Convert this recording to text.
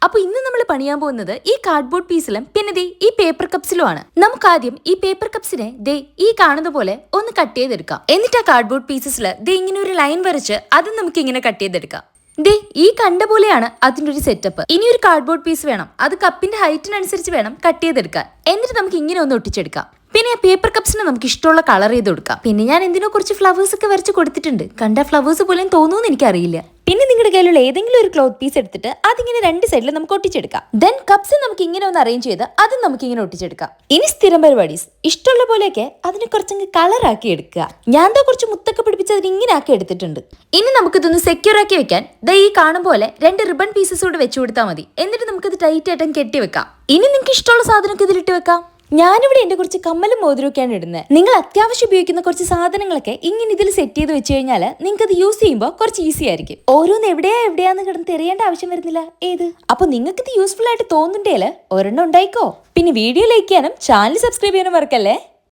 അപ്പൊ ഇന്ന് നമ്മൾ പണിയാൻ പോകുന്നത് ഈ കാർഡ്ബോർഡ് പീസിലും പിന്നെ ദേ ഈ പേപ്പർ കപ്സിലുമാണ്. നമുക്ക് ആദ്യം ഈ പേപ്പർ കപ്സിനെ ദേ ഈ കാണുന്ന പോലെ ഒന്ന് കട്ട് ചെയ്തെടുക്കാം. എന്നിട്ട് ആ കാർഡ്ബോർഡ് പീസസിൽ ദേ ഇങ്ങനെ ഒരു ലൈൻ വരച്ച് അത് നമുക്ക് ഇങ്ങനെ കട്ട് ചെയ്തെടുക്കാം. ദേ ഈ കണ്ട പോലെയാണ് അതിന്റെ ഒരു സെറ്റപ്പ്. ഇനി ഒരു കാർഡ്ബോർഡ് പീസ് വേണം, അത് കപ്പിന്റെ ഹൈറ്റിനനുസരിച്ച് വേണം കട്ട് ചെയ്തെടുക്കാൻ. എന്നിട്ട് നമുക്ക് ഇങ്ങനെ ഒന്ന് ഒട്ടിച്ചെടുക്കാം. പിന്നെ ആ പേപ്പർ കപ്സിന് നമുക്ക് ഇഷ്ടമുള്ള കളർ ചെയ്ത് കൊടുക്കാം. പിന്നെ ഞാൻ എന്തിനോ കുറച്ച് ഫ്ലവേഴ്സ് ഒക്കെ വരച്ച് കൊടുത്തിട്ടുണ്ട്. കണ്ട ഫ്ലവേഴ്സ് പോലും തോന്നുമെന്ന് എനിക്കറിയില്ല. പിന്നെ നിങ്ങളുടെ കയ്യിലുള്ള ഏതെങ്കിലും ഒരു ക്ലോത്ത് പീസ് എടുത്തിട്ട് അതിങ്ങനെ രണ്ട് സൈഡിൽ നമുക്ക് ഒട്ടിച്ചെടുക്കാം. ദെൻ കപ്സ് നമുക്ക് ഇങ്ങനെ ഒന്ന് അറേഞ്ച് ചെയ്ത് അതും നമുക്ക് ഇങ്ങനെ ഒട്ടിച്ചെടുക്കാം. ഇനി സ്ഥിരം പരിപാടീസ് ഇഷ്ടമുള്ള പോലെയൊക്കെ അതിനെ കുറച്ചങ്ങ് കളറാക്കി എടുക്കുക. ഞാൻ ദാ കുറച്ച് മുത്തൊക്കെ പിടിപ്പിച്ച് അതിന് ഇങ്ങനെ ആക്കി എടുത്തിട്ടുണ്ട്. ഇനി നമുക്കിതൊന്ന് സെക്യൂർ ആക്കി വെക്കാൻ ദാ ഈ കാണും പോലെ 2 റിബൺ പീസസ് കൂടെ വെച്ച് കൊടുത്താൽ മതി. എന്നിട്ട് നമുക്കിത് ടൈറ്റ് ആയിട്ടും കെട്ടി വെക്കാം. ഇനി നിങ്ങൾക്ക് ഇഷ്ടമുള്ള സാധനമൊക്കെ ഇതിലിട്ട് വെക്കാം. ഞാനിവിടെ എന്റെ കുറച്ച് കമ്മലും മോതിരമൊക്കെയാണ് ഇടുന്നത്. നിങ്ങൾ അത്യാവശ്യം ഉപയോഗിക്കുന്ന കുറച്ച് സാധനങ്ങളൊക്കെ ഇങ്ങനെ ഇതിൽ സെറ്റ് ചെയ്ത് വെച്ച് കഴിഞ്ഞാൽ നിങ്ങൾക്ക് അത് യൂസ് ചെയ്യുമ്പോൾ കുറച്ച് ഈസി ആയിരിക്കും. ഓരോന്ന് എവിടെയാന്ന് കിടന്ന് തെറിയേണ്ട ആവശ്യം വരുന്നില്ല. അപ്പൊ നിങ്ങൾക്ക് ഇത് യൂസ്ഫുൾ ആയിട്ട് തോന്നുന്നുണ്ടേല് ഒരെണ്ണം ഉണ്ടായിക്കോ. പിന്നെ വീഡിയോ ലൈക്ക് ചെയ്യാനും ചാനൽ സബ്സ്ക്രൈബ് ചെയ്യാനും മറക്കല്ലേ.